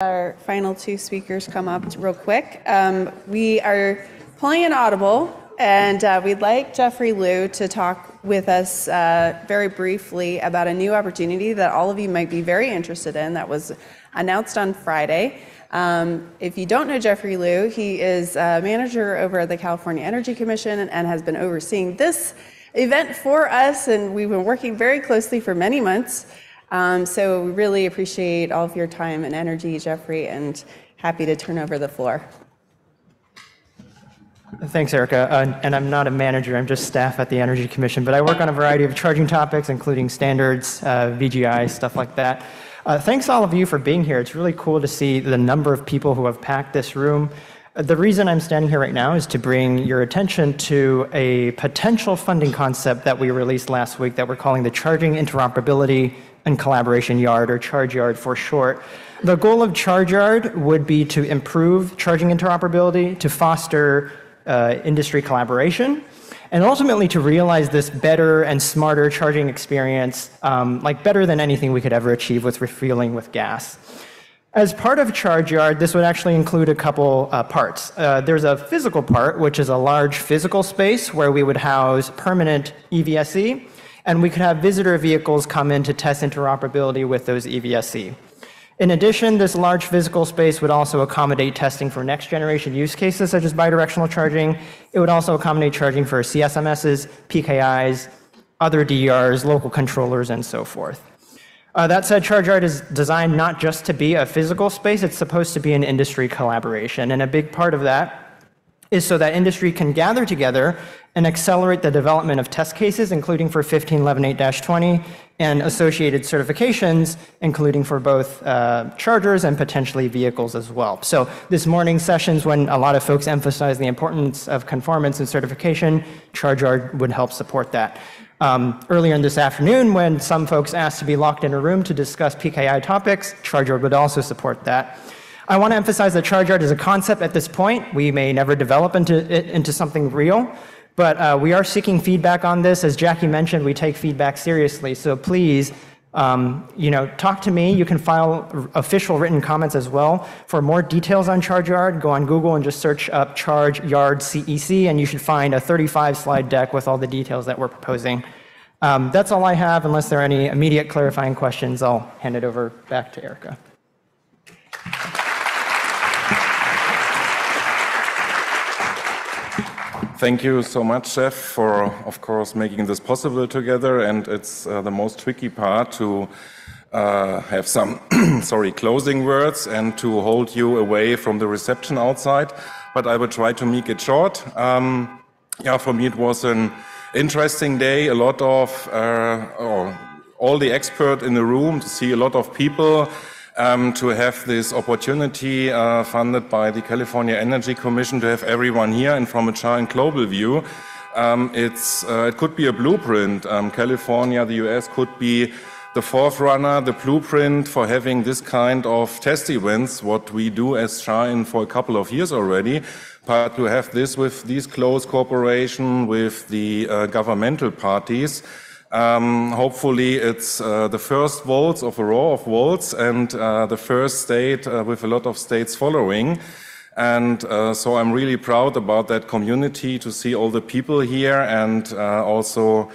Our final two speakers come up real quick. We are pulling an audible, and we'd like Jeffrey Liu to talk with us very briefly about a new opportunity that all of you might be very interested in that was announced on Friday. If you don't know Jeffrey Liu, he is a manager over at the California Energy Commission and has been overseeing this event for us, and we've been working very closely for many months. So we really appreciate all of your time and energy, Jeffrey, and happy to turn over the floor. Thanks, Erica. And I'm not a manager, I'm just staff at the Energy Commission, but I work on a variety of charging topics, including standards, VGI, stuff like that. Thanks all of you for being here. It's really cool to see the number of people who have packed this room. The reason I'm standing here right now is to bring your attention to a potential funding concept that we released last week that we're calling the Charging Interoperability and Collaboration Yard, or Charge Yard for short. The goal of Charge Yard would be to improve charging interoperability, to foster industry collaboration, and ultimately to realize this better and smarter charging experience, like better than anything we could ever achieve with refueling with gas. As part of Charge Yard, this would actually include a couple parts. There's a physical part, which is a large physical space where we would house permanent EVSE, and we could have visitor vehicles come in to test interoperability with those EVSE. In addition, this large physical space would also accommodate testing for next generation use cases such as bidirectional charging. It would also accommodate charging for CSMSs, PKIs, other DERs, local controllers, and so forth. That said, Charge Yard is designed not just to be a physical space, it's supposed to be an industry collaboration. And a big part of that is so that industry can gather together and accelerate the development of test cases, including for 15118-20 and associated certifications, including for both chargers and potentially vehicles as well. So this morning's sessions, when a lot of folks emphasize the importance of conformance and certification, Charge Yard would help support that. Earlier in this afternoon, when some folks asked to be locked in a room to discuss PKI topics, Charge Yard would also support that. I want to emphasize that Charge Yard is a concept at this point. We may never develop into something real, but we are seeking feedback on this. As Jackie mentioned, we take feedback seriously. So please, talk to me. You can file official written comments as well. For more details on Charge Yard, go on Google and just search up Charge Yard CEC, and you should find a 35-slide deck with all the details that we're proposing. That's all I have. Unless there are any immediate clarifying questions, I'll hand it over back to Erica. Thank you so much, Jeff, for, of course, making this possible together. And it's the most tricky part to have some closing words and to hold you away from the reception outside. But I will try to make it short. For me, it was an interesting day. A lot of all the experts in the room, to see a lot of people. To have this opportunity funded by the California Energy Commission, to have everyone here, and from a giant global view, it could be a blueprint. California, the US could be the forerunner, the blueprint for having this kind of test events, what we do as Shine for a couple of years already, but to have this with these close cooperation with the governmental parties. Hopefully it's the first volts of a row of volts, and the first state with a lot of states following. And so I'm really proud about that community, to see all the people here, and also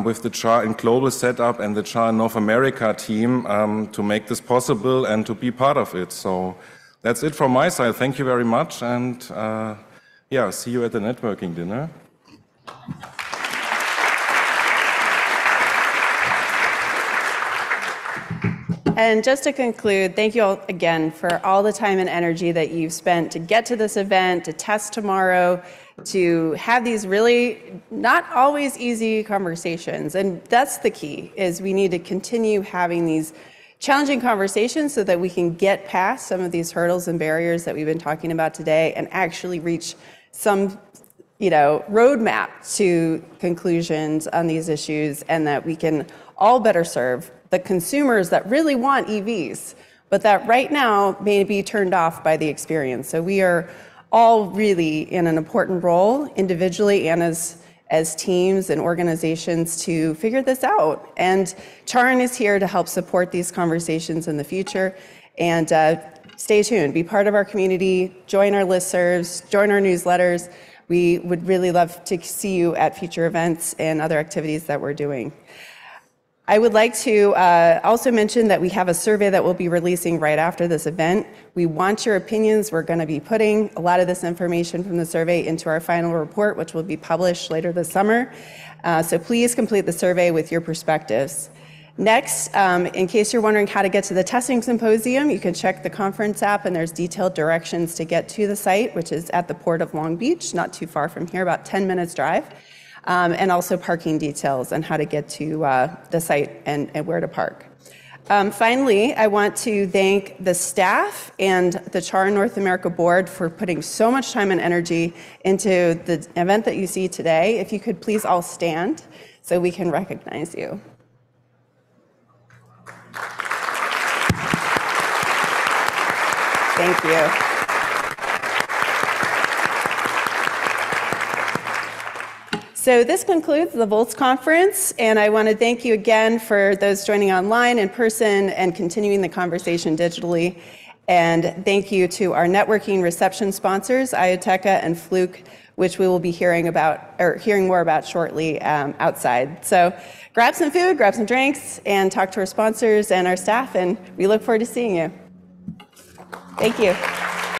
with the CHAR in global setup and the CHAR in North America team to make this possible and to be part of it. So that's it from my side. Thank you very much, and see you at the networking dinner. And just to conclude, thank you all again for all the time and energy that you've spent to get to this event, to test tomorrow, to have these really not always easy conversations. And that's the key, is we need to continue having these challenging conversations so that we can get past some of these hurdles and barriers that we've been talking about today and actually reach some roadmap to conclusions on these issues, and that we can all better serve the consumers that really want EVs, but that right now may be turned off by the experience. So we are all really in an important role, individually and as teams and organizations, to figure this out. And Charan is here to help support these conversations in the future. And stay tuned, be part of our community, join our listservs, join our newsletters. We would really love to see you at future events and other activities that we're doing. I would like to also mention that we have a survey that we'll be releasing right after this event. We want your opinions. We're going to be putting a lot of this information from the survey into our final report, which will be published later this summer. So please complete the survey with your perspectives. Next, in case you're wondering how to get to the testing symposium, you can check the conference app, and there's detailed directions to get to the site, which is at the Port of Long Beach, not too far from here, about 10 minutes drive. And also parking details on how to get to the site and where to park. Finally, I want to thank the staff and the CHAR North America Board for putting so much time and energy into the event that you see today. If you could please all stand so we can recognize you. Thank you. So this concludes the Volts Conference, and I want to thank you again for those joining online, in person, and continuing the conversation digitally. And thank you to our networking reception sponsors, Ioteca and Fluke, which we will be hearing more about shortly outside. So grab some food, grab some drinks, and talk to our sponsors and our staff, and we look forward to seeing you. Thank you.